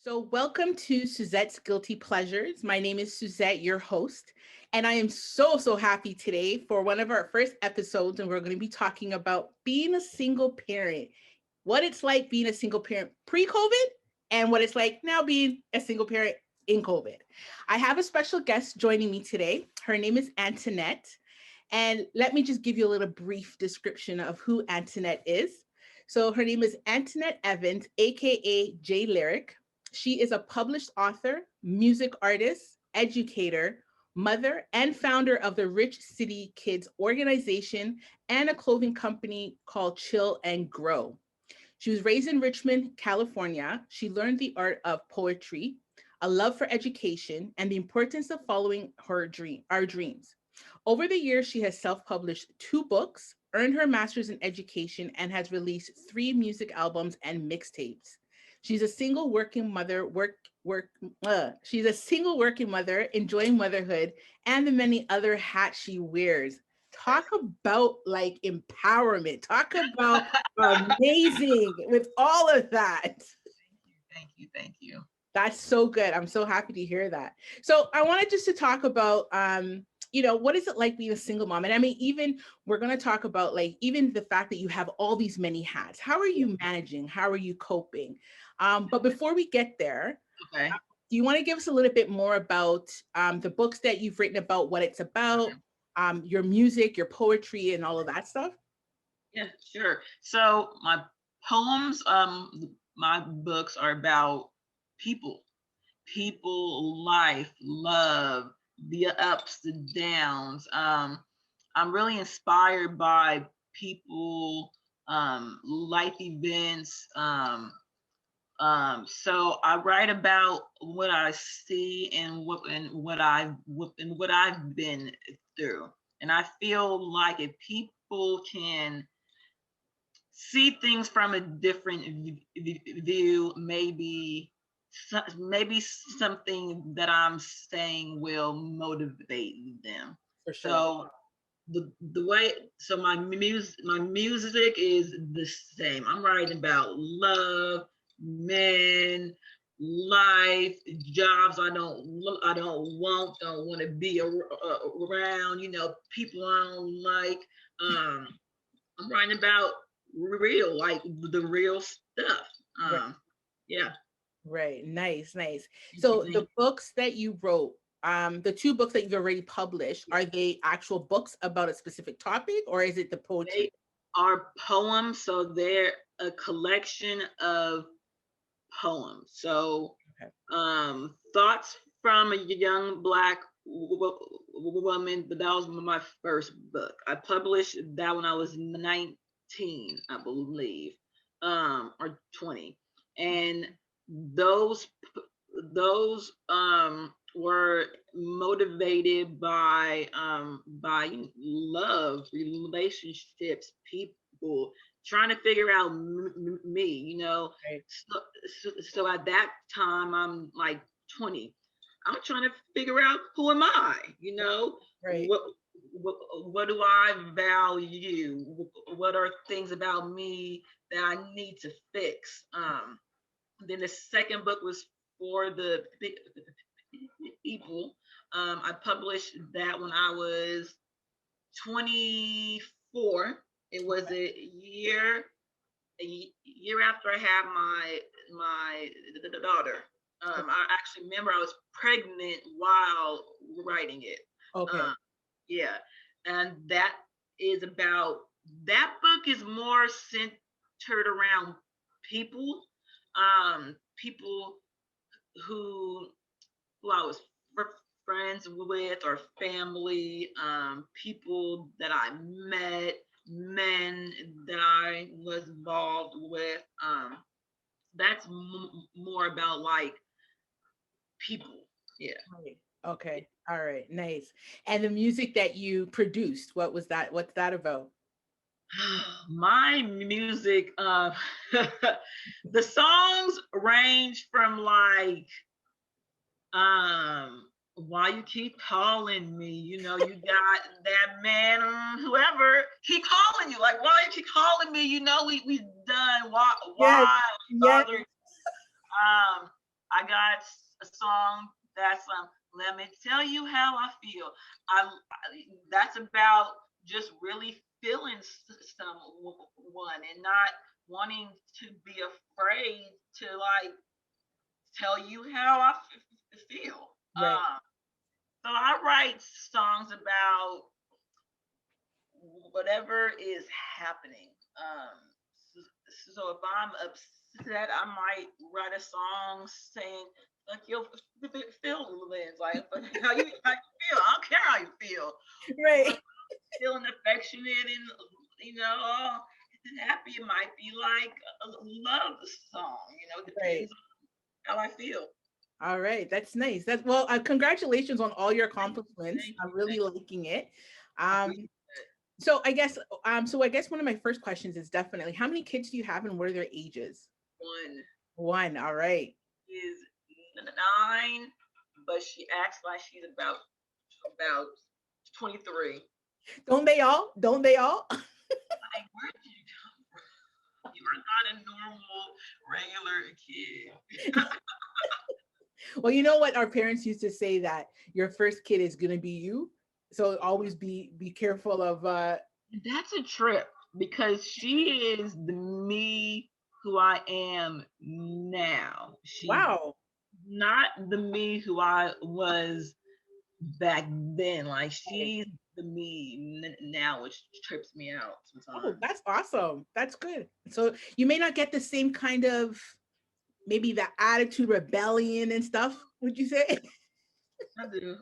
So, welcome to Suzette's Guilty Pleasures. My name is Suzette, your host, and I am so happy today for one of our first episodes. And we're going to be talking about being a single parent, what it's like being a single parent pre COVID, and what it's like now being a single parent in COVID. I have a special guest joining me today. Her name is Antoinette. And let me just give you a little brief description of who Antoinette is. So, her name is Antoinette Evans, AKA JLyric. She is a published author, music artist, educator, mother, and founder of the Rich City Kids organization and a clothing company called Chill and Grow. She was raised in Richmond, California. She learned the art of poetry, a love for education, and the importance of following our dreams. Over the years, she has self-published 2 books, earned her master's in education, and has released 3 music albums and mixtapes. She's a single working mother, she's a single working mother, enjoying motherhood and the many other hats she wears. Talk about like empowerment. Talk about amazing with all of that. Thank you. That's so good. I'm so happy to hear that. So I wanted just to talk about what is it like being a single mom? And I mean, even we're going to talk about like even the fact that you have all these many hats. How are you managing? How are you coping? But before we get there, Okay. do you want to give us a little bit more about the books that you've written about, what it's about, your music, your poetry, and all of that stuff? Yeah, sure. So my poems, my books are about people, life, love, the ups, the downs. I'm really inspired by people, life events. So I write about what I see and what I've been through, and I feel like if people can see things from a different view, maybe something that I'm saying will motivate them. For sure. So the way so my music is the same. I'm writing about love, men, life, jobs I don't want to be around, people I don't like. um I'm writing about real, like the real stuff. Right. Yeah. Right. Nice, nice. Thank you, So thank the books that you wrote, the 2 books that you've already published, you. are they actual books about a specific topic or is it the They poetry? are poems, so they're a collection of poems. So Okay. thoughts from a young black woman. But that was my first book. I published that when I was 19, I believe, or 20, and those those were motivated by love, relationships, people, trying to figure out me, Right. so at that time, I'm like 20. I'm trying to figure out who am I, Right. what what do I value? What are things about me that I need to fix? Then the second book was for the people. I published that when I was 24. It was a year after I had my daughter. I actually remember I was pregnant while writing it. Okay. Um, yeah, and that book is more centered around people, people who who I was friends with or family, people that I met, men that I was involved with. That's more about like people. Yeah. Right. Okay. All right. Nice. And the music that you produced, what was that? What's that about? My music, the songs range from like why you keep calling me, you got that man, whoever keep calling you, like why you keep calling me, we done, why Yes. why Yes. bother. um I I got a song that's let me tell you how I feel. That's about just really feeling someone and not wanting to be afraid to like tell you how I feel. Right. So I write songs about whatever is happening. So, so if I'm upset, I might write a song saying like your feelings, like how you feel. I don't care how you feel. But Right. feeling affectionate and happy, it might be like a love song. It Right. depends on how I feel. All right. That's nice. That's well, congratulations on all your accomplishments. Thank I'm you, really thank liking it. you. I Um, appreciate it. so I guess one of my first questions is definitely how many kids do you have and what are their ages? One One. All right. is 9, but she acts like she's about 23. Don't they all? Don't they all? Like, where did you come from? You are not a normal, regular kid. Well, you know what? Our parents used to say that your first kid is gonna be you. So always be careful of That's a trip because she is the me who I am now. She's wow. not the me who I was back then. Like Right. she's the me now, which trips me out Oh, sometimes. that's awesome. That's good. So you may not get the same kind of maybe the attitude, rebellion and stuff, would you say? I do.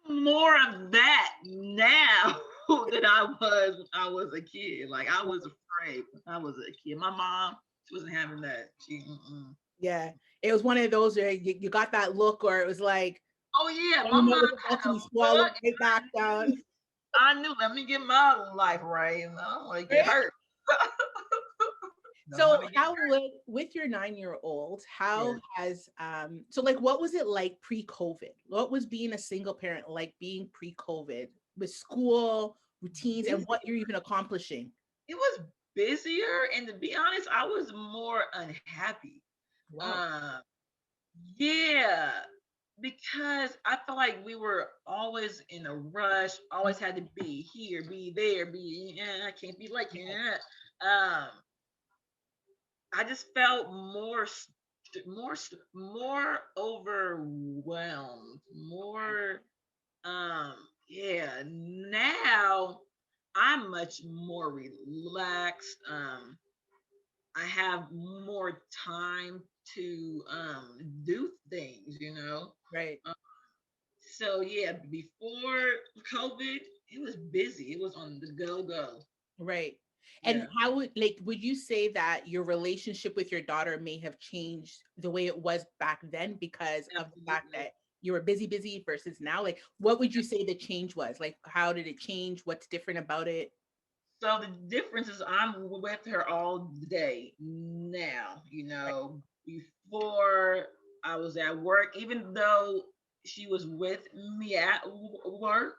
More of that now than I was when I was a kid. Like I was afraid when I was a kid. My mom, she wasn't having that. She, mm-mm. Yeah. It was one of those where you got that look or it was like, Oh yeah, and my you know mom it's about had to a be swallowed look. right back down. I knew. Let me get my life right. I don't want to get Right? hurt. Don't want So to get how would with your 9-year-old, yeah. how has so like what was it like pre-COVID? What was being a single parent like being pre-COVID with school, routines, and what Busy. you're even accomplishing? It was busier, and to be honest, I was more unhappy. Wow. Um, yeah, because I felt like we were always in a rush, always had to be here, be there, be I can't be like I just felt more overwhelmed, more yeah. Now I'm much more relaxed. I have more time to do things. Right. Um, so yeah, before COVID, it was busy. It was on the go. Right. And Yeah, how would you say that your relationship with your daughter may have changed the way it was back then because of the fact absolutely. that you were busy versus now? Like what would you say the change was? Like how did it change? What's different about it? So the difference is I'm with her all day now. Right. Before I was at work, even though she was with me at work,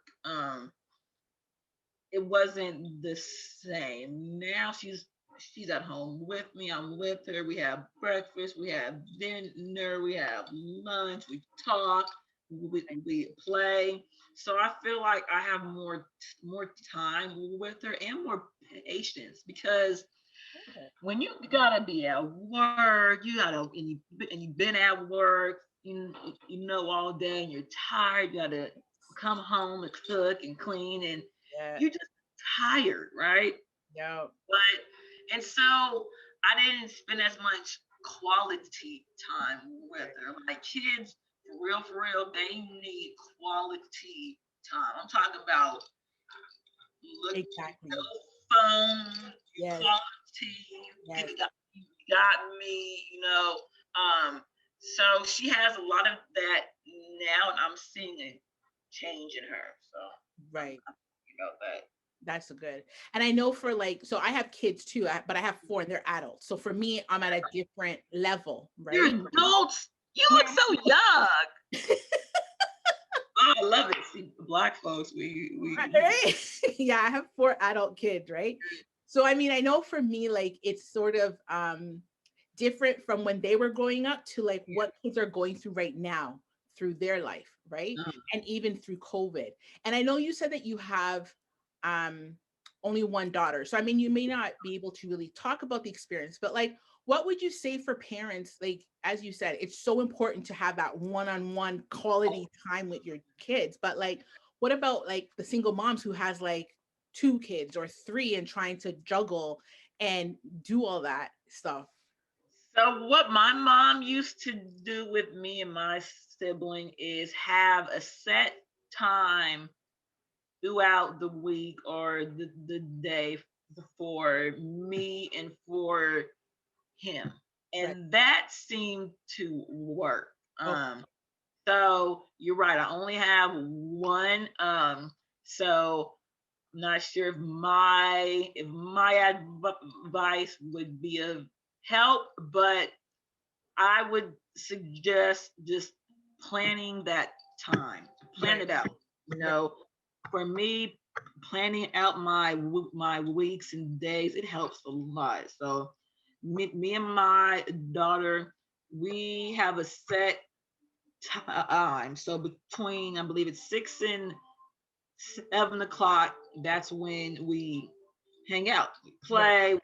it wasn't the same. Now she's at home with me. I'm with her. We have breakfast. We have dinner. We have lunch. We talk. We play. So I feel like I have more time with her and more patience because Okay. when you gotta be at work, and you've been at work, all day, and you're tired. You gotta come home and cook and clean, and Yeah. you're just tired, right? Yeah. And so I didn't spend as much quality time with Right. her. Like kids, for real, they need quality time. I'm talking about look, no Exactly. phone, Yes. Yes. quality. You got me. So she has a lot of that now, and I'm seeing a change in her. So Right. I'm happy about that. That's good. And I know for like, so I have kids too, but I have four and they're adults. So for me, I'm at a different level, You're right? adults. You Yeah. look so young. Oh, I love it. See, black folks, we Right? Yeah, I have four adult kids, right? So I mean, I know for me, like it's sort of different from when they were growing up to like what kids are going through right now through their life, right? Uh, And even through COVID. And I know you said that you have um only one daughter. So I mean you may not be able to really talk about the experience, but like what would you say for parents, like as you said, it's so important to have that one-on-one quality time with your kids, but like what about like the single moms who has like two kids or three and trying to juggle and do all that stuff? so what my mom used to do with me and my sibling is have a set time throughout the week or the day for me and for him. Right. And that seemed to work. Okay. So you're right, I only have one. So I'm not sure if my advice would be of help, but I would suggest just planning that time. Plan Right. it out. You Right. know, for me, planning out my weeks and days, it helps a lot. So me and my daughter, we have a set time. So between, I believe it's 6 and 7 o'clock, that's when we hang out, we Right. play,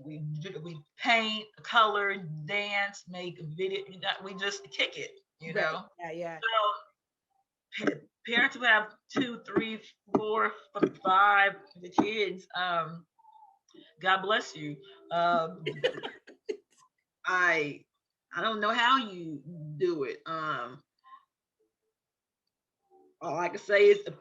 we paint, color, dance, make a video. We just kick it, you Right. know. Yeah. Yeah. So parents who have two, three, four, five the kids, God bless you. Um, I I don't know how you do it. All I can say is to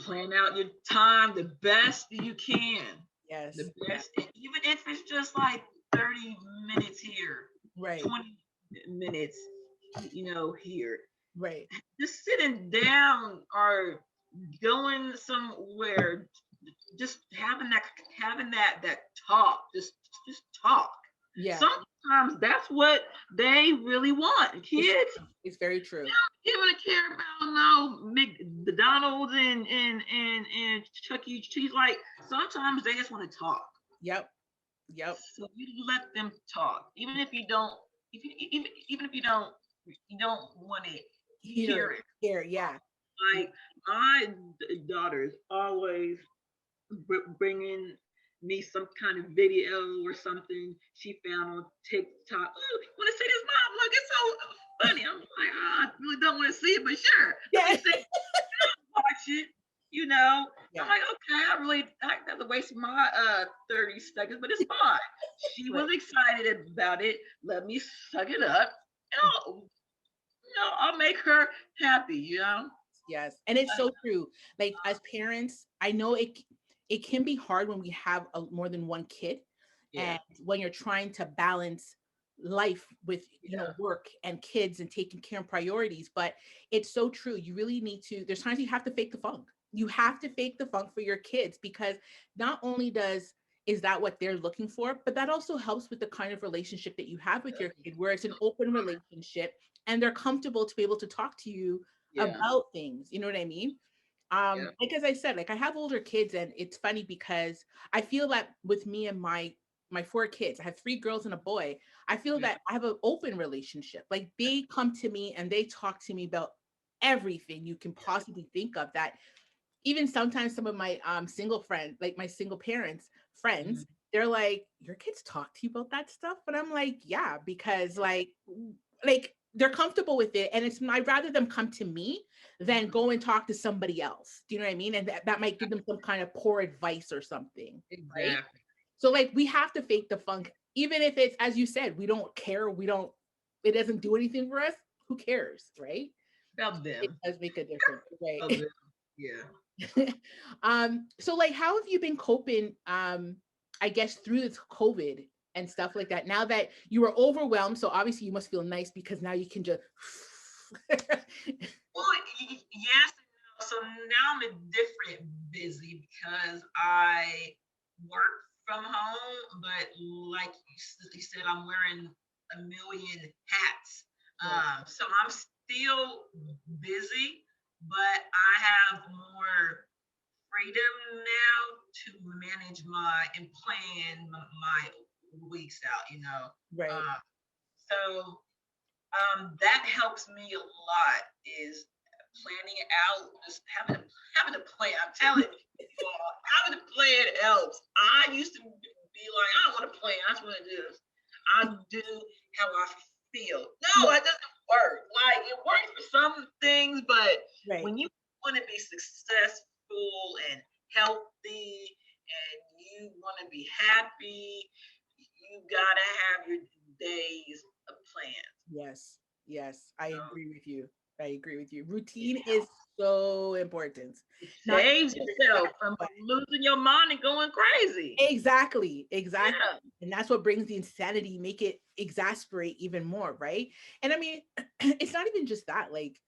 plan out your time the best you can. The Yes. Yeah. best, even if it's just like 30 minutes here, Right. 20 minutes, here. Right. Just sitting down or going somewhere, just having that talk, just talk. Yeah. Sometimes that's what they really want. It's Kids, it's very true. you want to care about no McDonald's and Chuck E. Cheese. Like sometimes they just want to talk. Yep. Yep. So you let them talk, even if you don't, even if you don't want to Here. hear it. Here. Yeah. Like my daughter's always bringing me some kind of video or something she found on TikTok. Oh, want to see this, mom? Look, it's so funny. I'm like, I really don't want to see it, but sure, let me Yeah. see. Watch it. You know, I'm Yeah. like, okay, I have to waste my 30 seconds, but it's fine. She Right. was excited about it. Let me suck it up. And I'll make her happy, you know? Yes. And it's so true. Like as parents, I know it can be hard when we have more than one kid Yeah, and when you're trying to balance life with yeah, work and kids and taking care of priorities, but it's so true. You really need to, there's times you have to fake the funk. You have to fake the funk for your kids because not only does is that what they're looking for, but that also helps with the kind of relationship that you have with your kid where it's an open relationship and they're comfortable to be able to talk to you yeah, about things. You know what I mean? yeah. Like as I said, like I have older kids, and it's funny because I feel that with me and my four kids, I have three girls and a boy. I feel Yeah. that I have an open relationship. Like they come to me and they talk to me about everything you can possibly think of. That even sometimes some of my single friends, like my single parents friends, Mhm. they're like, your kids talk to you about that stuff? But I'm like, yeah, because like they're comfortable with it. And it's I'd rather them come to me than Mhm. go and talk to somebody else. Do you know what I mean? And that might give them some kind of poor advice or something. Right. Exactly. So like we have to fake the funk, even if it's as you said, we don't care, we don't, it doesn't do anything for us. Who cares, right? About It them. does make a difference, About right? them. Yeah. So like how have you been coping I guess through this COVID and stuff like that? Now that you were overwhelmed, so obviously you must feel nice because now you can just Well, yes and no. So now I'm a different busy because I work from home, but like you said, I'm wearing a million hats. right, So I'm still busy, but I have more freedom now to manage my and plan my weeks out, Right. So that helps me a lot is planning it out, just having a plan. I'm telling you all, having a plan helps. I used to be like, I don't want to plan. I just want to do this. I do how I feel. No, it doesn't work. Like it works for some things, but Right. when you want to be successful and healthy and you want to be happy, you gotta have your days of plans. Yes. Yes. I So agree with you. I agree with you. it Routine is helps. so important. It Not just saves for yourself yourself, from but losing your mind and going crazy. exactly. Exactly. Yeah, And that's what brings the insanity, make it exasperate even more, right? And I mean, it's not even just that. Like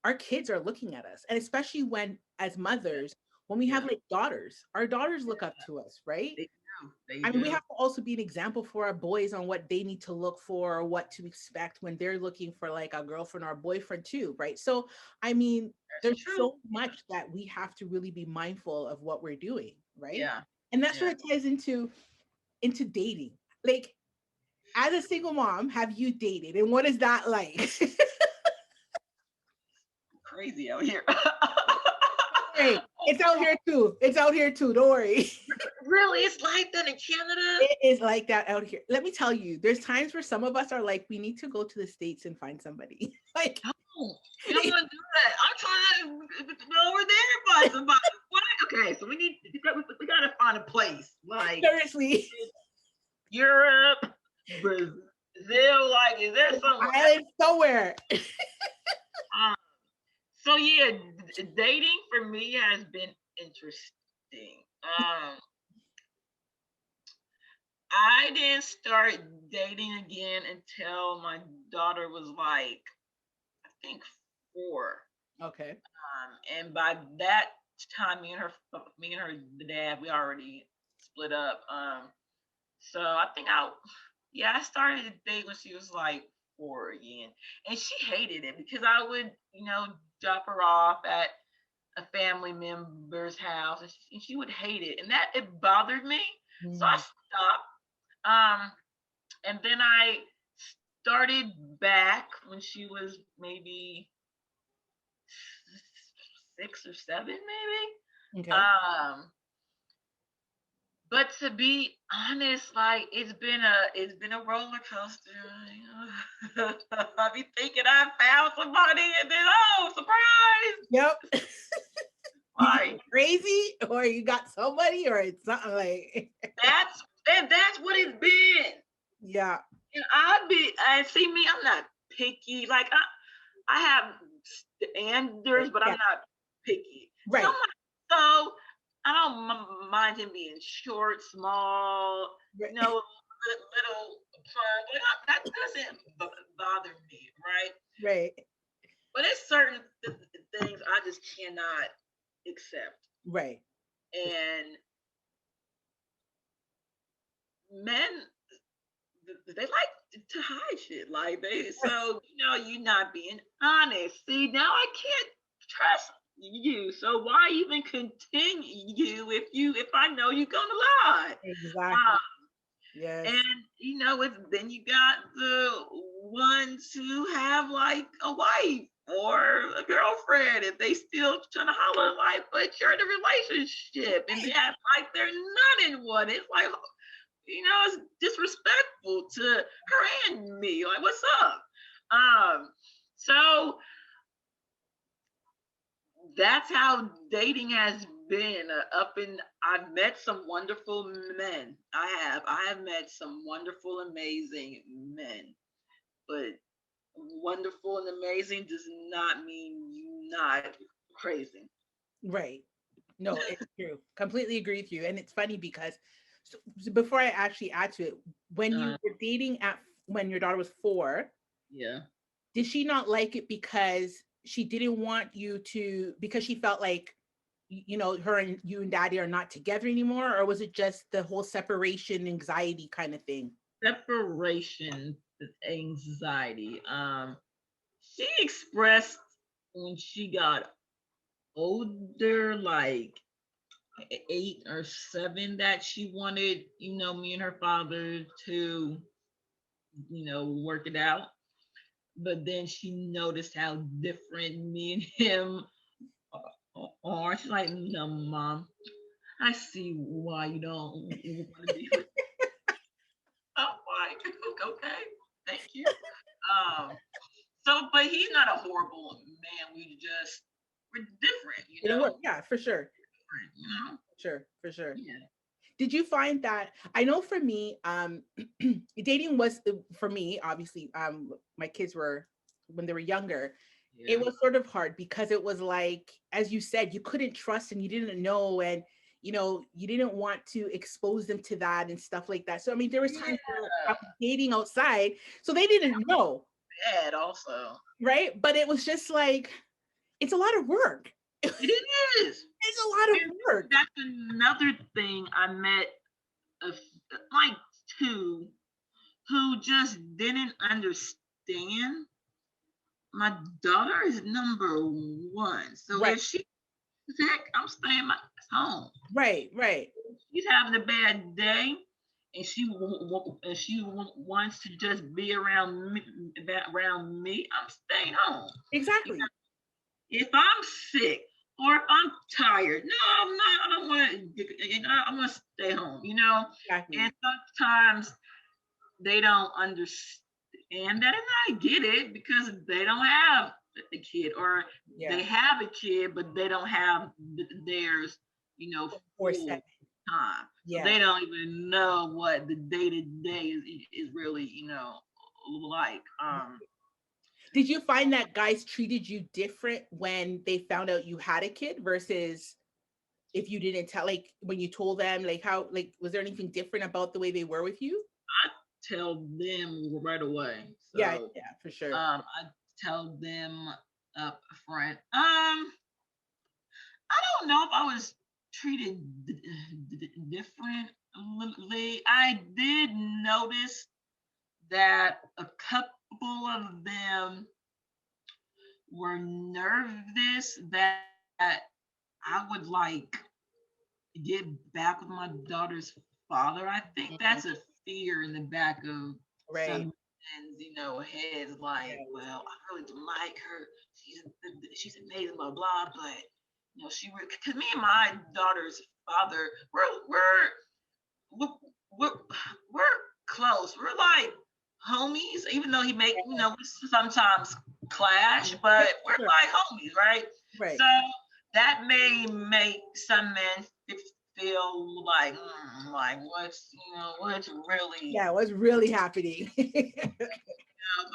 our kids are looking at us, and especially when as mothers, when we have yeah, like daughters, our daughters look up to us, right? they do. They I mean, we do. have to also be an example for our boys on what they need to look for or what to expect when they're looking for like a girlfriend or a boyfriend too, right? So, I mean, That's there's true. so much that we have to really be mindful of what we're doing, right? Yeah, And that's yeah. where it ties into dating. Like, as a single mom, have you dated, and what is that like? Crazy out here. Hey, it's out here too. It's out here too. Don't worry. Really, it's like that in Canada. It is like that out here. Let me tell you, there's times where some of us are like, we need to go to the States and find somebody. Like, No, you don't want to do that. I'm trying to go over there and find somebody. What? Okay, so we gotta find a place like seriously, Europe, Brazil. Like, is there somewhere? island somewhere. Um, so yeah, dating for me has been interesting. I didn't start dating again until my daughter was like, I think 4. Okay. And by that time, me and her dad, we already split up. So I think yeah, I started to date when she was like 4 again, and she hated it because I would, drop her off at a family member's house, and she would hate it, and that it bothered me. So I Mm, stopped. Um, and then I started back when she was maybe 6 or 7, maybe. okay. But to be honest, like it's been a roller coaster. I be thinking I found somebody, and then surprise! Yep. You Like get crazy, or you got somebody, or it's something like, that's what it's been. yeah. And and see me, I'm not picky. Like I have standards, but I'm Yeah. not picky. So I'm Right. like, so I don't mind him being short, small, Right. little plump. Like, that doesn't bother me, right? Right. But it's certain things I just cannot accept. Right. And men, they like to hide shit. Like you not being honest. See, now I can't trust you. So why even continue if I know you're gonna lie? Exactly. Um, Yes. and it's then you got the ones who have like a wife or a girlfriend and they still trying to holler like, but you're in a relationship and they act like they're not in one. It's like, it's disrespectful to her and me. Like, what's up? So that's how dating has been. Up and I've met some wonderful men. I have met some wonderful, amazing men. But wonderful and amazing does not mean you're not crazy. Right. No, it's true. Completely agree with you. And it's funny because so before I actually add to it, when you Uh, were dating when your daughter was 4, yeah. did she not like it because she didn't want you to, because she felt like, her and you and daddy are not together anymore? Or was it just the whole separation anxiety kind of thing? Separation anxiety. She expressed when she got older, like 8 or 7 that she wanted, me and her father to, work it out. But then she noticed how different me and him are. She's like, no, mom, I see why you don't want to be with. I'm like, okay, thank you. Um, but he's not a horrible man. We're different, Didn't work. Yeah, for sure. different, you know. Sure, for sure. Yeah, Did you find that I know for me, dating was for me, obviously, my kids were when they were younger, it yeah, was sort of hard because it was like, as you said, you couldn't trust and you didn't know and you didn't want to expose them to that and stuff like that. So I mean, there was times where I yeah. was dating outside, so they didn't know, Bad also. right? But it was just like it's a lot of work. It is. It's a lot of And work. that's another thing. I met a, like two who just didn't understand. My daughter is number one. So Right, if she's sick, I'm staying my home. right, right. If she's having a bad day and she wants to just be around me, I'm staying home. You Exactly. know, if I'm sick or if I'm tired, no, I'm not. I don't want to. I want to stay home. Exactly. And sometimes they don't understand that, and I get it because they don't have a kid, or Yeah. they have a kid, but they don't have theirs, Or full set. time. So Yeah. they don't even know what the day to day is really, like. Did you find that guys treated you different when they found out you had a kid versus if you didn't tell, like when you told them, like how, like, was there anything different about the way they were with you? I tell them right away. Yeah, So yeah, for sure. I tell them up front. I don't know if I was treated differently. I did notice that a couple of them were nervous that I would like get back with my daughter's father. I think Mhm. that's a fear in the back of some Right. men's, heads. Like, Right. well, I really do like her. She's she's amazing, blah blah. But because me and my daughter's father, we're we're, we're close. We're like homies, even though he make we sometimes clash, Yeah, but we're sure. like homies, right? Right. So that may make some men feel like, like what's really, Yeah, what's really happening. but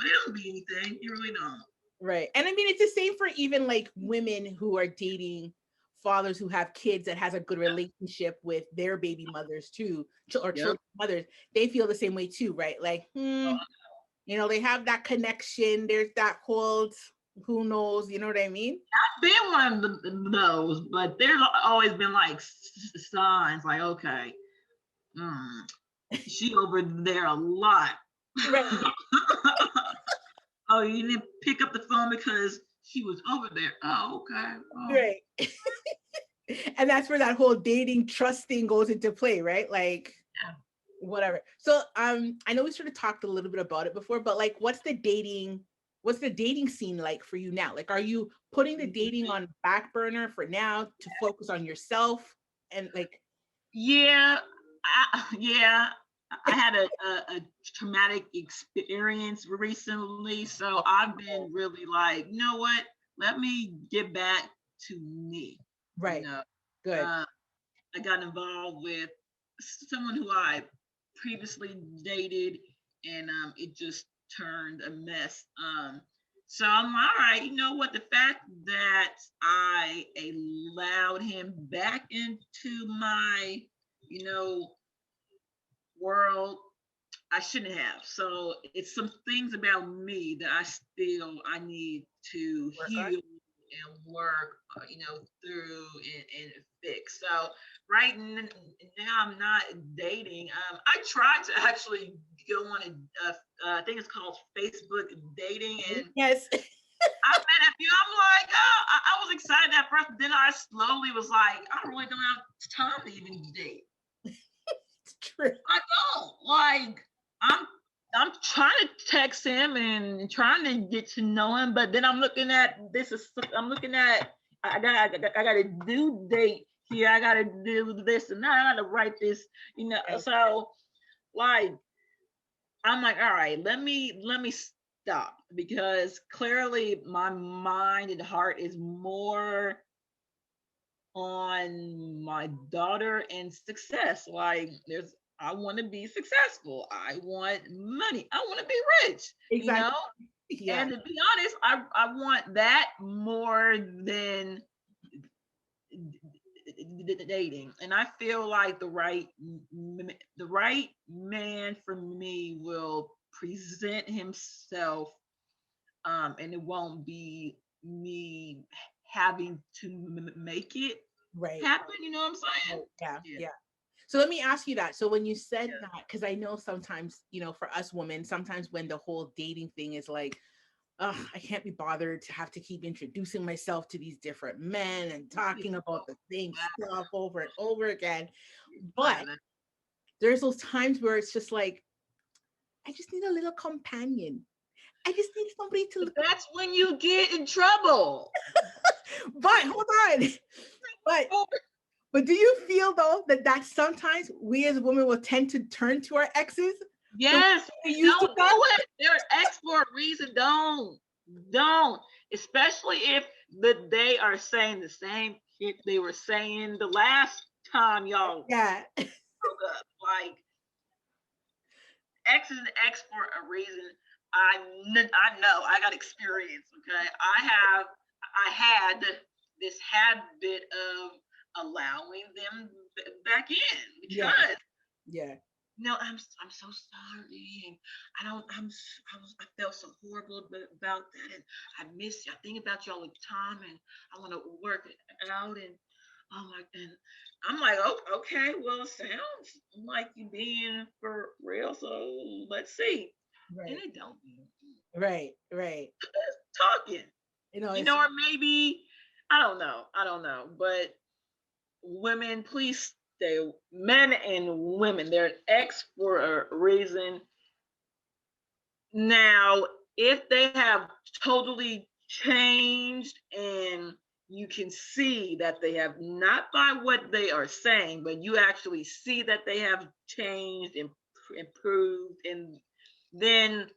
it don't be anything. You really don't. Right. And I mean, it's the same for even like women who are dating fathers who have kids that has a good relationship with their baby mothers too, or Yep. children mothers. They feel the same way too, right? Like, they have that connection. There's that whole, who knows, you know what I mean? I've been one of those, but there's always been like signs, like okay, mm, she over there a lot. Right. Oh, you didn't pick up the phone because she was over there. Oh, okay. Oh, Right. And that's where that whole dating trust thing goes into play, right? Like yeah. whatever. So I know we sort of talked a little bit about it before, but like what's the dating scene like for you now? Like are you putting the dating on back burner for now to focus on yourself and like Yeah, yeah. I had a traumatic experience recently, so I've been really like, you know what? Let me get back to me. You right, know, good. uh, I got involved with someone who I previously dated, and it just turned a mess. So I'm all right. You know what? The fact that I allowed him back into my, you know, world, I shouldn't have. So it's some things about me that I need to Work on. heal and work, through and fix. So now I'm not dating. I tried to actually go on I think it's called Facebook dating, and Yes. I met a few. I'm like, oh, I was excited at first, but then I slowly was like, I really don't have time to even date. It's true. I don't like. I'm I'm trying to text him and trying to get to know him, but then I'm looking at this. I'm looking at I got a due date here. I got to do this and that. I got to write this. Right. So like I'm like, all right, let me stop because clearly my mind and heart is more on my daughter and success. Like there's I want to be successful. I want money. I want to be rich, you Exactly. know? Yeah. And to be honest, I want that more than dating. And I feel like the right man for me will present himself, and it won't be me having to make it Right. happen. You know what I'm Right. saying? Yeah. Yeah. Yeah. So let me ask you that. So when you said Yeah. that, because I know sometimes, for us women, sometimes when the whole dating thing is like, ugh, I can't be bothered to have to keep introducing myself to these different men and talking about the same Wow. stuff over and over again. I But know. there's those times where it's just like, I just need a little companion. I just need somebody to But look. that's when you get in trouble. But hold on. But but do you feel though that sometimes we as women will tend to turn to our exes the way Yes, they used to don't talk? do it. They're ex for a reason. Don't. Especially if they are saying the same shit they were saying the last time y'all Yeah. broke up. Like X is an X for a reason. I know. I got experience. Okay, I had this habit of allowing them back in Yeah. because Yeah. no, I'm so sorry, and I don't. I felt so horrible about that, and I miss you. I think about you all the time, and I want to work it out. And oh my, and I'm like, oh, okay, well, it sounds like you being for real. So let's see. And Right. they don't be Right. Right. talking, It's or maybe I don't know, but women, please stay. Men and women, they're an X for a reason. Now, if they have totally changed and you can see that they have not by what they are saying, but you actually see that they have changed and improved, and then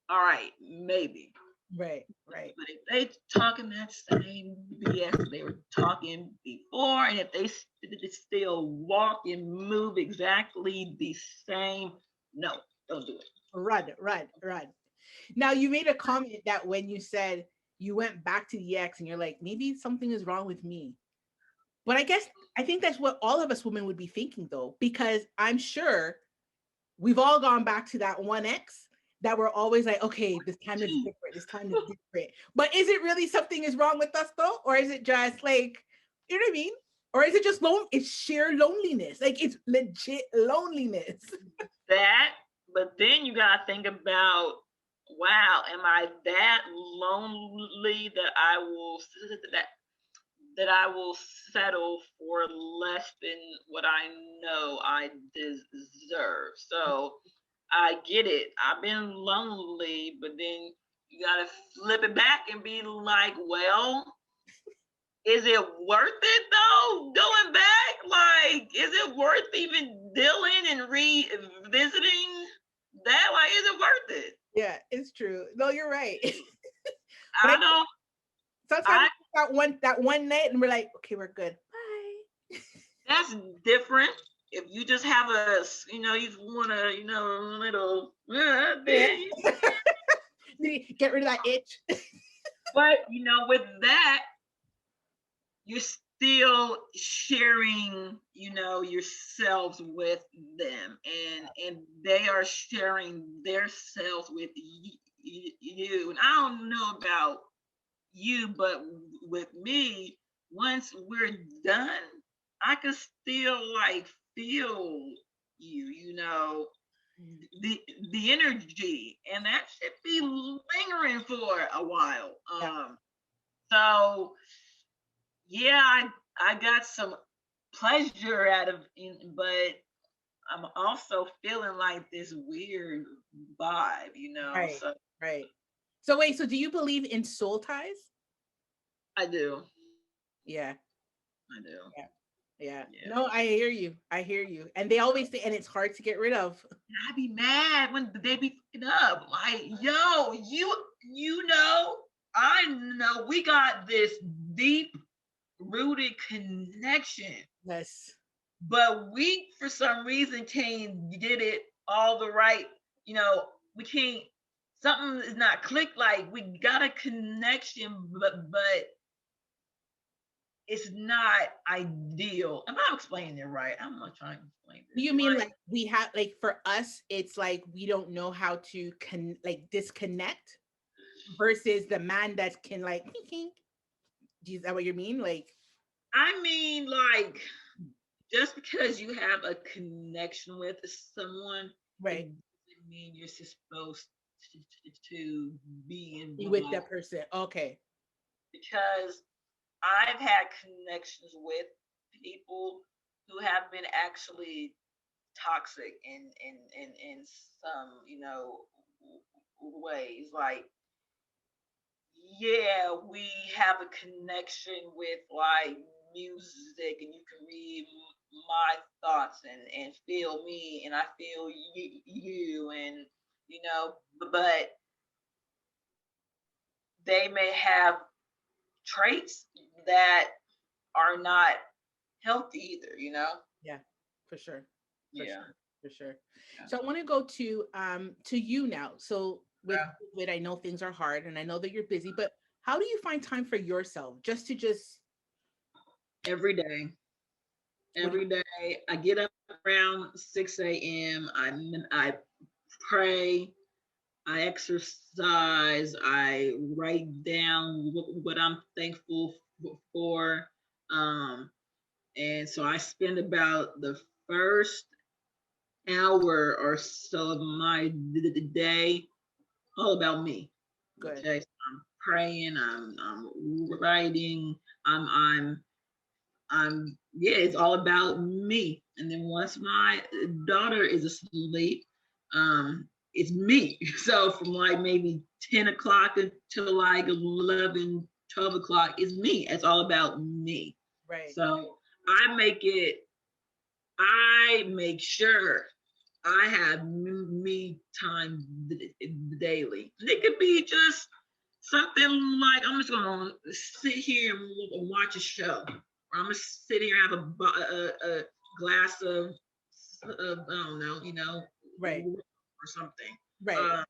all right, maybe. right. Right. But if they talking that same BS they were talking before, and if they still walk and move exactly the same, no, don't do it. Run. Run. Run. Now you made a comment that when you said you went back to the ex and you're like, maybe something is wrong with me. But I think that's what all of us women would be thinking though, because I'm sure we've all gone back to that one ex that we're always like, okay, this time is different. This time is different. But is it really something is wrong with us though? Or is it just like, you know what I mean? Or is it just it's sheer loneliness? Like it's legit loneliness. That, but then you gotta think about, wow, am I that lonely that that that I will settle for less than what I know I deserve? So I get it. I've been lonely, but then you gotta flip it back and be like, well, is it worth it though? Going back, like, is it worth even dealing and revisiting that? Like, is it worth it? Yeah, it's true. No, you're right. But I I don't. sometimes I that one night and we're like, okay, we're good. Bye. That's different. If you just have a, you want to, little Yeah. thing. Get rid of that itch. But with that, you're still sharing, yourselves with them, and they are sharing their selves with you. And I don't know about you, but with me, once we're done, I can still like feel you, the the energy, and that should be lingering for a while. Yeah. So yeah, I got some pleasure out of it, but I'm also feeling like this weird vibe, you know. Right. So Right. So wait, so do you believe in soul ties? I do, Yeah. I do, Yeah. Yeah. yeah. No, I hear you. I hear you. And they always say, and it's hard to get rid of. And I be mad when they be fucking up. Like, yo, you know, I know we got this deep rooted connection, Yes. but we for some reason can't get it all the right. You know, we can't. Something is not clicked. Like we got a connection, but it's not ideal. Am I explaining it right? I'm not trying to explain Do this. you mean Like, like we have like for us, it's like we don't know how to like disconnect versus the man that can like is that what you mean? Like I mean, like just because you have a connection with someone, it right, doesn't mean you're supposed to be be with involved. that person. Okay. Because I've had connections with people who have been actually toxic in some, you know, ways. Like, yeah, we have a connection with like music, and you can read my thoughts and feel me, and I feel you, and you know, but they may have traits that are not healthy either, you know? Yeah, for sure. For Yeah. sure. For sure. Yeah. So I want to go to you now. So with COVID, I know things are hard and I know that you're busy, but how do you find time for yourself just to just Every day. what do Every day. I get up around 6 a.m. I pray, I exercise, I write down what I'm thankful for. Um, and so I spend about the first hour or so of my day all about me. good? Okay, so I'm praying, I'm writing, I'm yeah, it's all about me. And then once my daughter is asleep, it's me. So from like maybe 10 o'clock until like 11, 12 o'clock, it's me. It's all about me. Right. So I make it, I make sure I have me time daily. It could be just something like I'm just gonna sit here and watch a show, or I'm gonna sit here and have a glass of I don't know, you know, Right. or something. Right. Uh,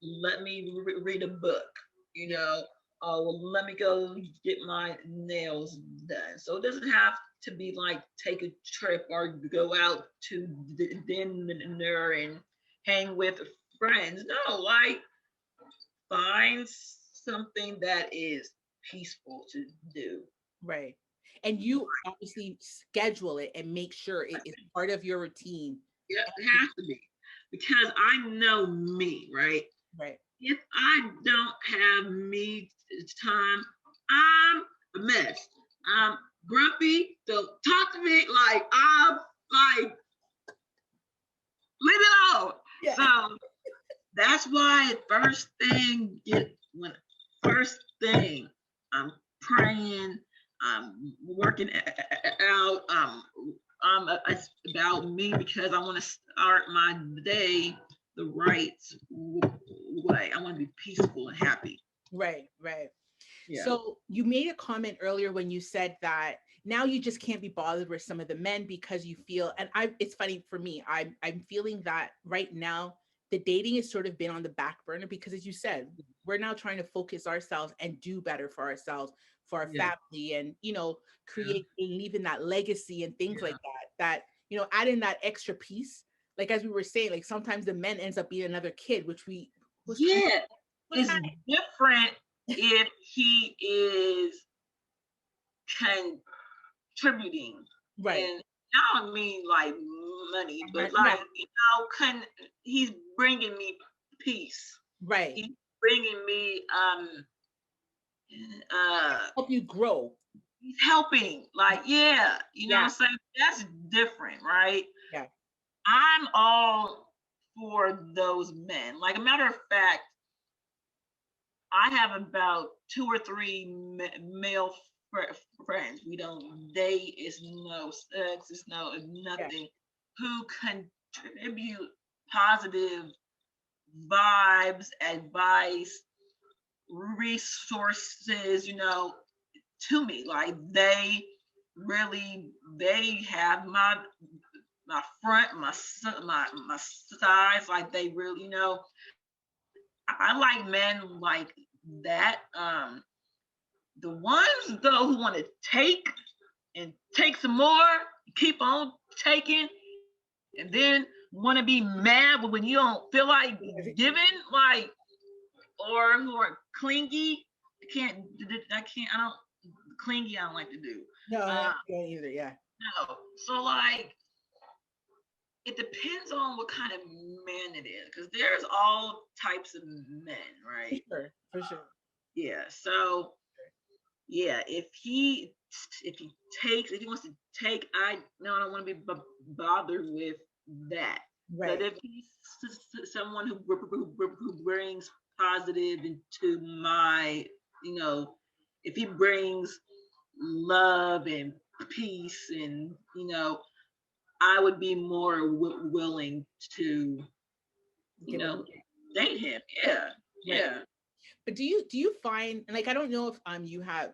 Let me read a book, you Yeah. know. Well, let me go get my nails done. So it doesn't have to be like take a trip or go out to dinner and hang with friends. No, like find something that is peaceful to do. Right. And you obviously schedule it and make sure it is part of your routine. Yeah, it has to be because I know me, right? Right. If I don't have me time, I'm a mess. I'm grumpy. Don't talk to me like I'm like leave it alone. Yeah. So that's why first thing I'm praying, I'm working out, it's about me because I want to start my day the right way. I want to be peaceful and happy. Right. Right. Yeah. So you made a comment earlier when you said that now you just can't be bothered with some of the men because you feel, and I it's funny for me, I'm feeling that right now the dating has sort of been on the back burner because as you said, we're now trying to focus ourselves and do better for ourselves, for our Yeah. family, and Yeah. create and leaving that legacy and things like Yeah. that, adding that extra piece. Like as we were saying, like sometimes the men ends up being another kid, which we Yeah. was It's kind different if he is contributing. of right. And I don't mean like money, but Uh-huh. Yeah, like, can he's bringing me peace. right. He's bringing me uh Help you grow. he's helping. Like, yeah, you know what Yeah, I'm saying? That's different, right? yeah, I'm all for those men. Like, a matter of fact, I have about two or three male friends. We don't date. It's no sex. It's no yeah. nothing. Who contribute positive vibes, advice, resources. To me. Like, they have my front, my sides. Like, they really, I like men like that. The ones though who want to take and take some more, keep on taking, and then want to be mad when you don't feel like giving, like, or who are clingy. I don't clingy. I don't like to do. No, I Uh, don't either. Yeah, no. So, like, it depends on what kind of man it is, because there's all types of men, for right? sure, for sure. Yeah. So, yeah, if he wants to take, I no, I don't want to be bothered with that. But Right. if he's someone who brings positive into my, you know, if he brings love and peace, and I would be more willing to, you Give it. know, date him. Yeah, Right. yeah, But do you find, and like, I don't know if you have,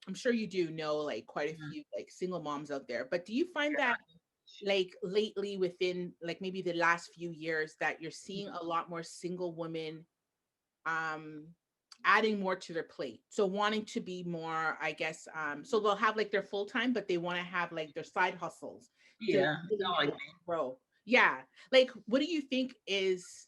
I'm sure you do know like quite a few like single moms out there, but do you find that like lately within like maybe the last few years that you're seeing a lot more single women um adding more to their plate, so wanting to be more, I guess, so they'll have like their full time but they want to have like their side hustles to yeah. really I like help grow. Yeah, like what do you think is,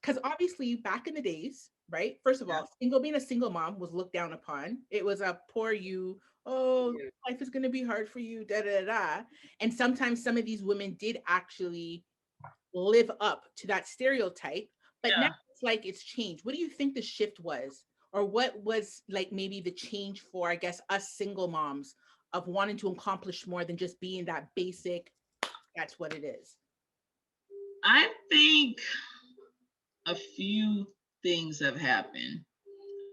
because obviously back in the days, right? First of yeah, all, being a single mom was looked down upon. It was a poor you. Oh, yeah, life is going to be hard for you. Da da da. And sometimes some of these women did actually live up to that stereotype. But now yeah. it's like it's changed. What do you think the shift was, or what was like maybe the change for, I guess, us single moms of wanting to accomplish more than just being that basic? That's what it is. I think a few things have happened.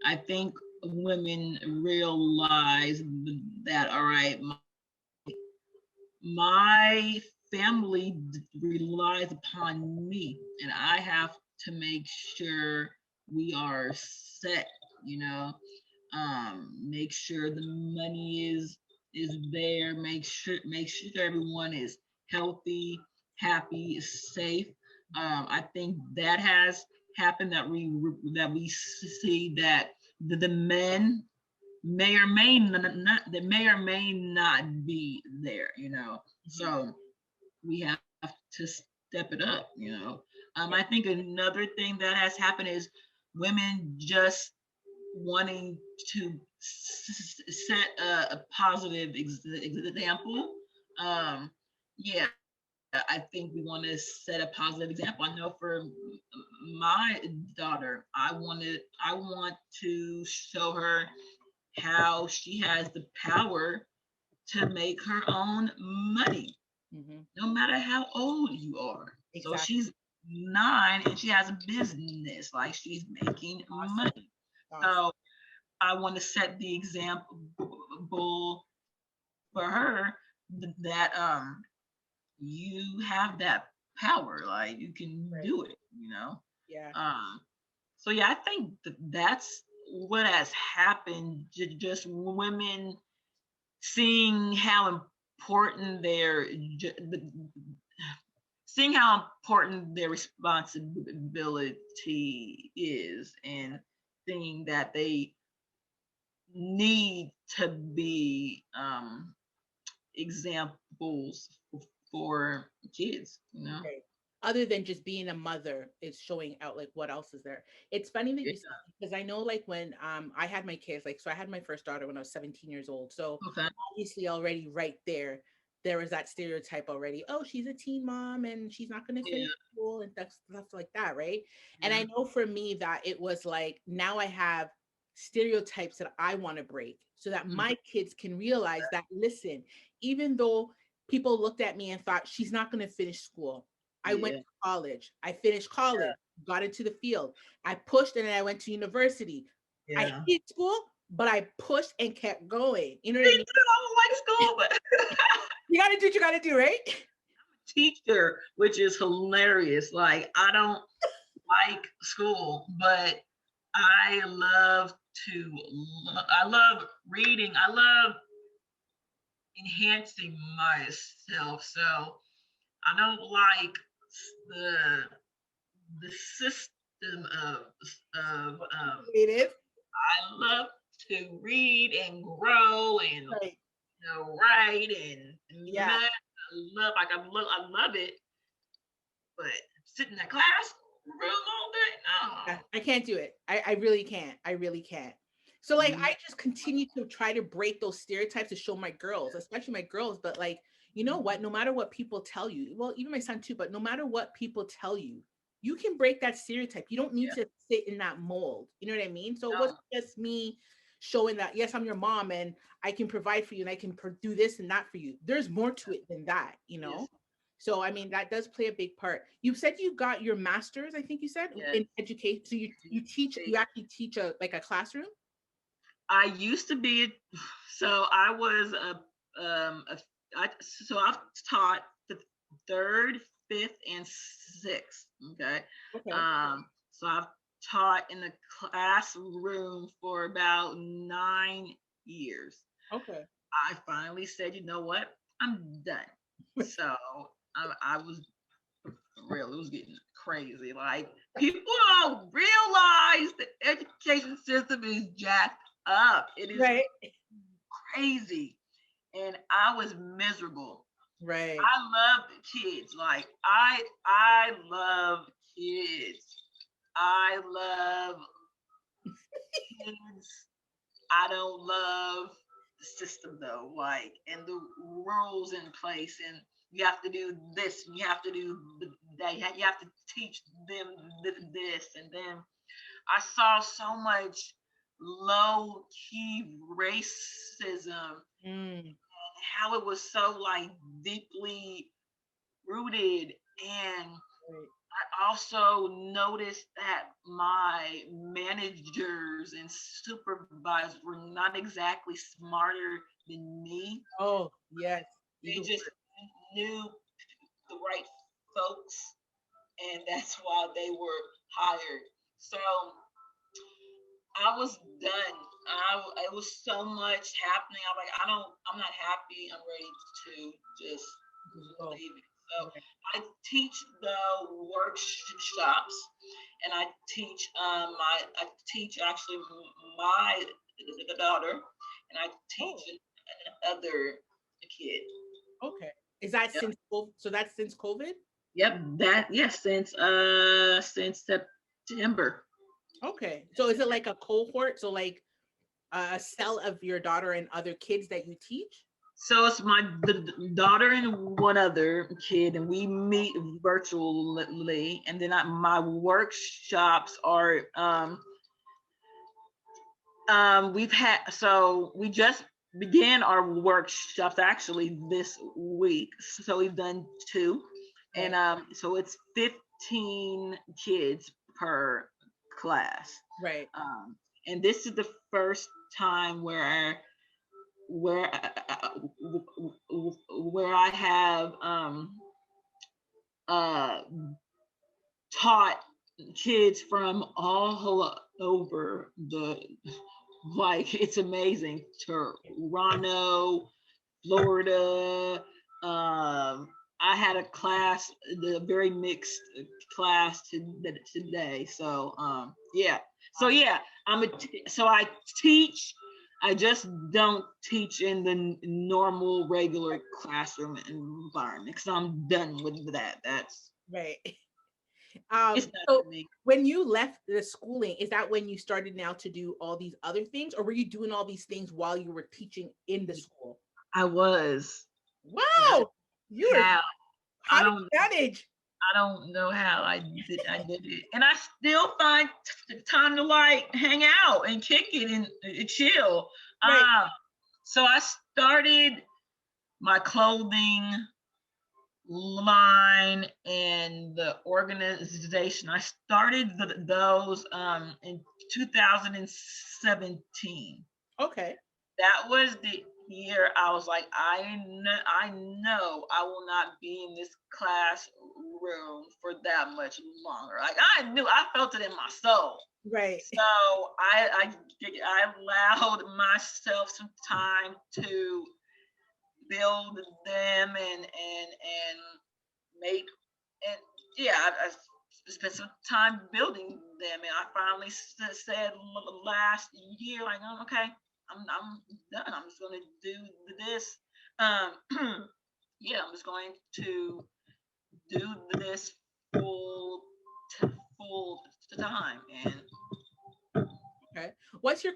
I think women realize that, all right, my family relies upon me, and I have to make sure we are set, you know, make sure the money is there, make sure everyone is healthy, happy, safe. I think that has happened, that we see that the men may or may not be there, Mhm. so we have to step it up. I think another thing that has happened is women just wanting to set a positive example. Yeah, I think we want to set a positive example. I know for my daughter, I want to show her how she has the power to make her own money, Mhm. no matter how old you are. So Exactly. she's 9 and she has a business, like, she's making Awesome. money. Awesome. So I want to set the example for her that you have that power, like, you can Right. do it. Yeah. Um, so yeah, I think that's what has happened. Just women seeing how important seeing how important their responsibility is, and seeing that they need to be examples for kids. Right. Other than just being a mother, it's showing out like what else is there. It's funny that Yeah. you say, because I know like when I had my kids, like so I had my first daughter when I was 17 years old. So Okay. obviously already right there, there was that stereotype already. Oh, she's a teen mom and she's not going to Yeah. finish school and stuff like that, right? And I Mhm. know for me that it was like now I have stereotypes that I want to break so that Mhm. my kids can realize that listen, even though people looked at me and thought she's not going to finish school, I went Yeah. to college. I finished college, got into the field. I pushed and then I went to university. I Yeah. hated school, but I pushed and kept going. You know what Me I mean? too. I don't like school, but You got to do what you got to do, right? teacher, which is hilarious. Like I don't like school, but I love I love reading. I love enhancing myself. So I don't like the the system of Creative. I love to read and grow and Right. write and Yeah. math. I love it, but sit in that class room all Yeah, day, I can't do it. I really can't. I really can't. So like no. I just continue to try to break those stereotypes to show my girls, especially my girls, but like you know what, no matter what people tell you, well, even my son too, but no matter what people tell you, you can break that stereotype. You don't need Yeah, to sit in that mold. You know what I mean? So it wasn't no, just me showing that yes, I'm your mom and I can provide for you and I can do this and that for you. There's more to it than that, you know? yes, So I mean that does play a big part. You said you got your master's, I think you said, yes. in education. So you teach, you actually teach a like a classroom? I used to be, so I was so I've taught the third, fifth, and sixth. Okay. Okay. So I've taught in the classroom for about 9 years. Okay. I finally said, you know what? I'm done. So I was real. It was getting crazy. Like people don't realize the education system is jacked up. It is Right. crazy, and I was miserable. Right. I love the kids. Like I love kids. I love kids. I don't love the system though, like and the rules in place, and you have to do this, and you have to do that. You have to teach them this, and then I saw so much low key racism, Mm. how it was so like deeply rooted, and Right. I also noticed that my managers and supervisors were not exactly smarter than me. Oh, yes. They Even just worse. knew the right folks, and that's why they were hired. So I was done. It was so much happening. I'm like, I'm not happy. I'm ready to just Just go. leave it. So Right. I teach the workshops, and I teach actually my daughter, and I teach Oh, another kid. okay. Is that Yep. since so that's since COVID? Yep. That yes, since September. Okay. So is it like a cohort? So like a cell of your daughter and other kids that you teach? So it's my daughter and one other kid, and we meet virtually. And then my workshops are we've had so we just began our workshops actually this week. So we've done two, and Right. so it's 15 kids per class. Right. Um, and this is the first time where where I have uh, taught kids from all over the like it's amazing. Toronto, Florida. I had a class, the very mixed class today. So yeah. So yeah, so I teach. I just don't teach in the normal regular classroom environment because I'm done with that. That's Right. it's not So for me. when you left the schooling, is that when you started now to do all these other things, or were you doing all these things while you were teaching in the school? I was. Wow. You are, How I how did don't you manage? I don't know how I did it, and I still find time to like hang out and kick it and chill. Right. So I started my clothing line and the organization. I started those in 2017. Okay. That was the year I was like, I know I will not be in this classroom for that much longer. Like I felt it in my soul. Right. So I allowed myself some time to build them and make and yeah, I spent some time building them, and I finally said last year, like, oh, okay, I'm done. I'm just going to do this. Um, yeah, I'm just going to do this full full time, and Okay. What's your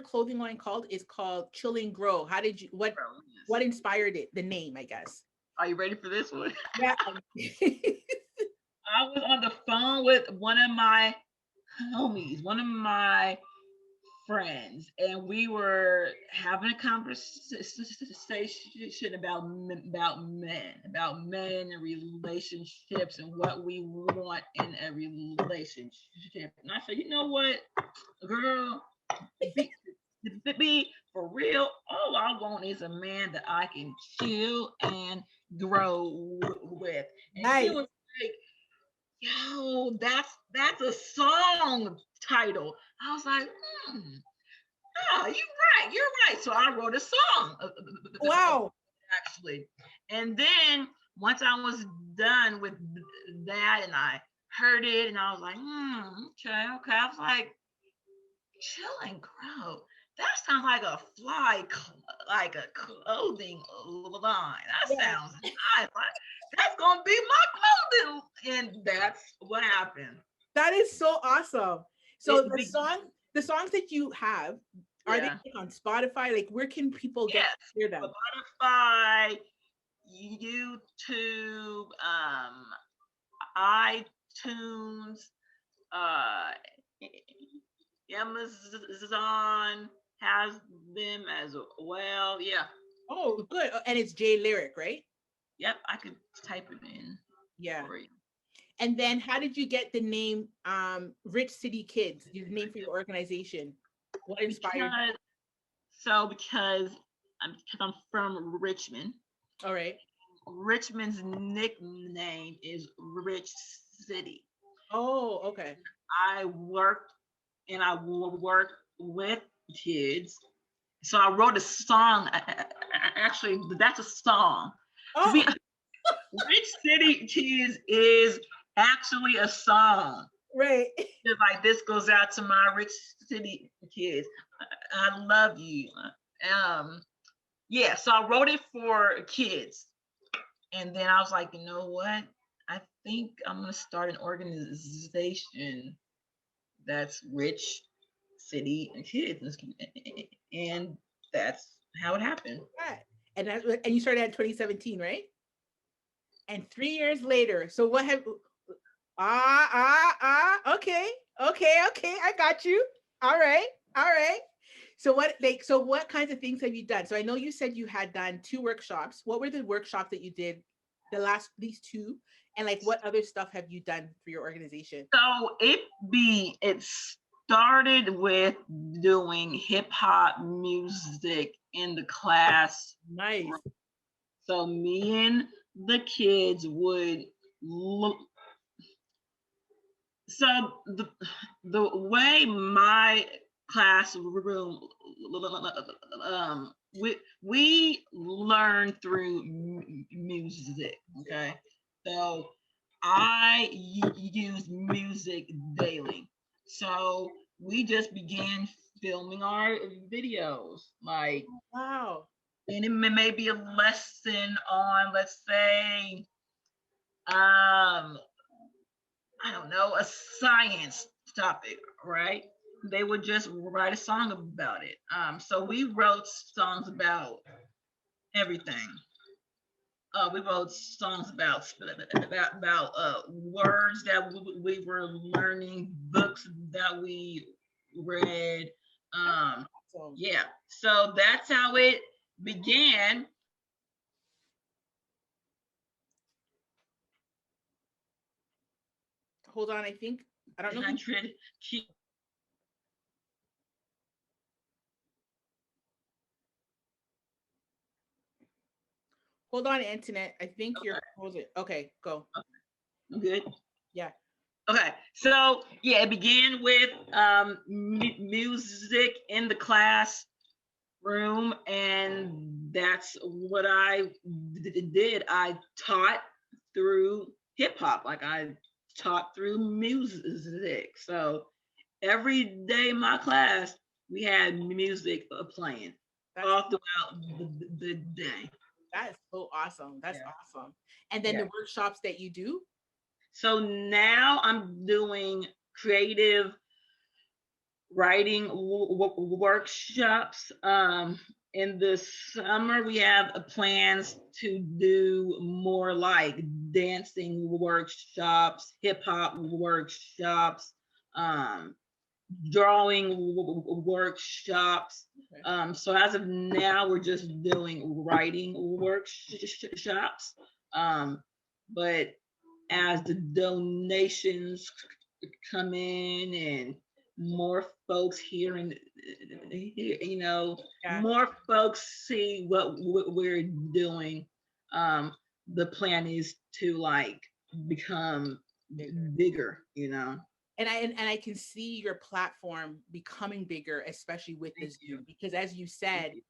clothing line called? It's called Chill and Grow. How did you what yes. inspired it? The name, I guess. Are you ready for this one? Yeah. I was on the phone with one of my homies, one of my friends, and we were having a conversation about men and relationships and what we want in a relationship. And I said, you know what, girl, be, be for real. All I want is a man that I can chill and grow with. And she Nice. was like, yo, that's a song title. I was like, oh, you're right. So I wrote a song Wow. actually. And then once I was done with that and I heard it and I was like, okay. I was like, chill and grow. That sounds like a like a clothing line. That Yeah. sounds nice. That's gonna be my clothing, and that's what happened. That is so awesome. So It be, the songs that you have, are they yeah, on Spotify? Like where can people get yes. to hear them? Spotify, YouTube, iTunes, uh, Amazon has them as well. Yeah. Oh, good. And it's JLyric, right? Yep. I could type it in Yeah. for you. And then how did you get the name Rich City Kids, the name for your organization? What inspired you? Because because I'm from Richmond. All right. Richmond's nickname is Rich City. Oh, okay. I worked and I worked with kids. So I wrote a song. Actually, that's a song. Oh, Rich City Kids is actually a song. right. It's like this goes out to my Rich City kids. I love you. Um, yeah, so I wrote it for kids. And then I was like, you know what? I think I'm gonna start an organization that's Rich City and Kids. And that's how it happened. Right. And you started at 2017, right? And 3 years later. So what have okay. Okay. I got you. All right. All right. So what kinds of things have you done? So I know you said you had done 2 workshops. What were the workshops that you did these two? And like what other stuff have you done for your organization? So it started with doing hip hop music in the class. Nice. So me and the kids would look. So the way my classroom we learn through music. Okay, so I use music daily. So we just began filming our videos, like, Wow. and it may be a lesson on, let's say, um, I don't know, a science topic, right? They would just write a song about it. So we wrote songs about everything. We wrote songs about words that we were learning, books that we read. So Yeah, so that's how it began. hold on, I think I don't know if you 100 hold on, internet. I think you're Okay, frozen. Okay, go. I'm good. Yeah. Okay, so yeah, it began with music in the classroom, and that's what I did. I taught through hip hop, like I taught through music. So every day in my class, we had music playing That's all throughout the day. that is so awesome. That's Yeah, awesome. And then yeah. the workshops that you do. So now I'm doing creative writing workshops. In the summer, we have plans to do more like dancing workshops, hip hop workshops, um, drawing workshops. Okay. So as of now, we're just doing writing workshops. But as the donations come in and more folks here and Yeah. more folks see what we're doing, um the plan is to like become Bigger. bigger. And I can see your platform becoming bigger, especially with Thank this you. Zoom, because as you Thank said, you.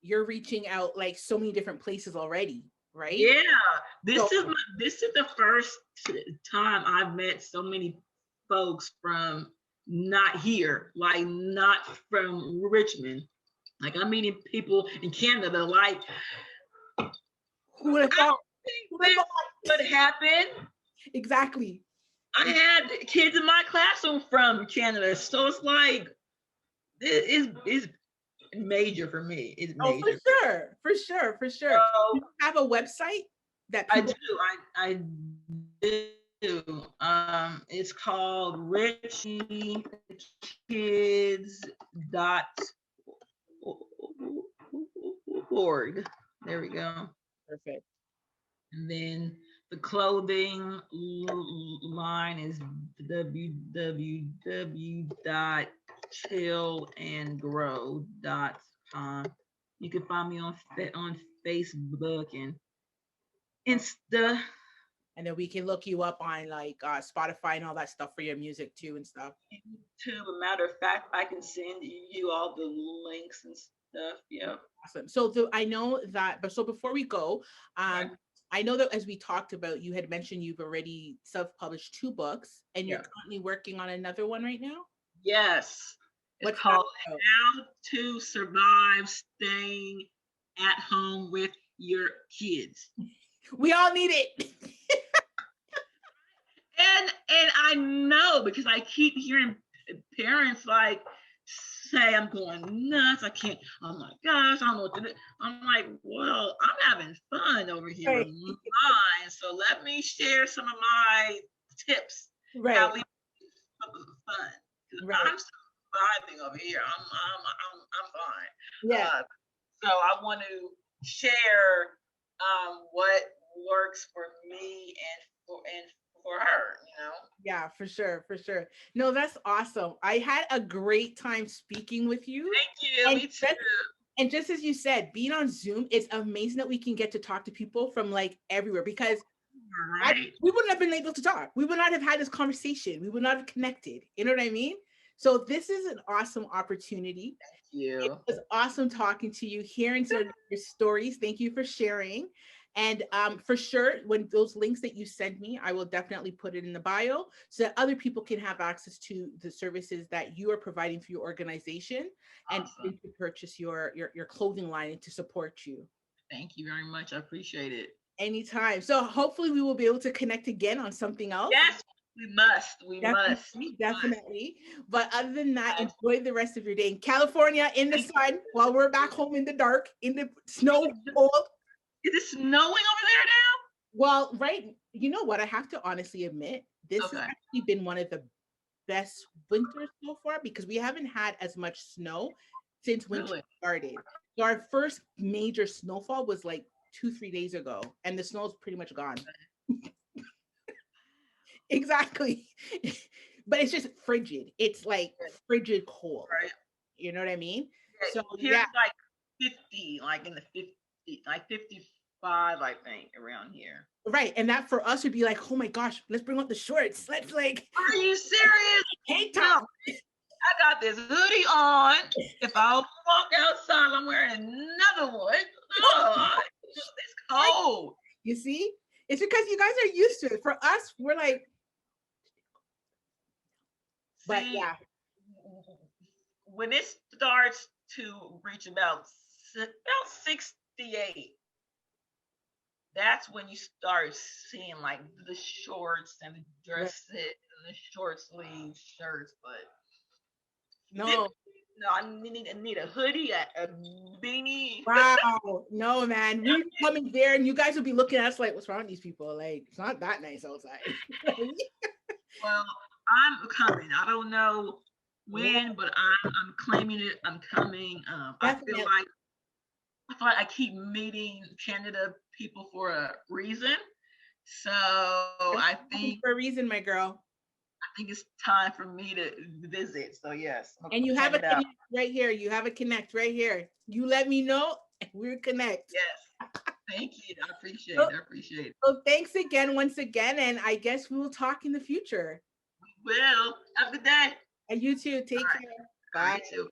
you're reaching out like so many different places already, right? Yeah, So this is the first time I've met so many folks from not here, like not from Richmond. Like I'm meeting people in Canada. Like who would have I thought? don't think Who would have this thought? would happen. Exactly. I had kids in my classroom from Canada, so it's like it's major for me. It's Oh, for major. sure, for sure, for sure. Do you So have a website that I people? do. I do. It's called richkids.org. There we go. Perfect. And then the clothing line is www.chillandgrow.com. You can find me on Facebook and Oh, Insta. and then we can look you up on like Spotify and all that stuff for your music too and stuff. YouTube. A matter of fact, I can send you all the links and stuff. Yeah. Awesome. I know that, but so before we go, Okay. I know that as we talked about, you had mentioned you've already self-published two books, and you're Yeah. currently working on another one right now. Yes. It's What's that called about? How to Survive Staying at Home with Your Kids. We all need it. And I know because I keep hearing parents like say I'm going nuts. I can't. Oh my gosh, I don't know what to do. I'm like, well, I'm having fun over here with Right, mine. So let me share some of my tips how right, we have fun. right. I'm surviving over here. I'm fine. Yeah, So I want to share what works for me and for her. yeah, for sure, for sure. No, that's awesome. I had a great time speaking with you, Thank you. and Me too. just as you said, being on Zoom, it's amazing that we can get to talk to people from like everywhere because Right. we wouldn't have been able to talk. We would not have had this conversation. We would not have connected. You know what I mean? So this is an awesome opportunity. Thank It you. was awesome talking to you, hearing some of your stories. Thank you for sharing. And for sure, when those links that you send me, I will definitely put it in the bio so that other people can have access to the services that you are providing for your organization and Awesome. to purchase your clothing line and to support you Thank you very much. I appreciate it. anytime. So hopefully we will be able to connect again on something else. Yes, we must. We must. Definitely, We must. definitely. But other than that, Yes. enjoy the rest of your day in California in the Thank sun while we're back home in the dark, in the snow, you. cold. Is it snowing over there Well, right, you know what? I have to honestly admit, this now? has Okay. actually been one of the best winters so far because we haven't had as much snow since winter Really? started. So our first major snowfall was like 2, 3 days ago, and the snow's pretty much gone. Exactly. But it's just frigid. It's like frigid cold. Right. You know what I mean? Yeah, So here yeah, it's like 50, like in the 50, like 55, I think, around here. right. And that for us would be like, oh my gosh, let's bring out the shorts. Let's like Are you serious? tank No, top. I got this hoodie on. If I walk outside, I'm wearing another one. Oh, it's cold. You see? It's because you guys are used to it. For us, we're like, but See, yeah, when it starts to reach about 68, that's when you start seeing like the shorts and the right. dresses and the short sleeve shirts. But No, no, I need a hoodie, a beanie. wow. No, man. We'd be coming there and you guys would be looking at us like, what's wrong with these people? Like, it's not that nice outside. Well, I'm coming. I don't know Yeah, when, but I'm claiming it. I'm coming. definitely. I feel like I keep meeting Canada people for a reason. So Happens for a reason, my girl. I think it's time for me to visit. So yes, I'm And you check have a it out. connect right here. You have a connect right here. You let me know and we'll connect. Yes, thank you. I appreciate So, it. I appreciate it. so thanks again, once again. And I guess we will talk in the future. Well, have a good day. And you too. All Take right. care. All right. Bye. You too.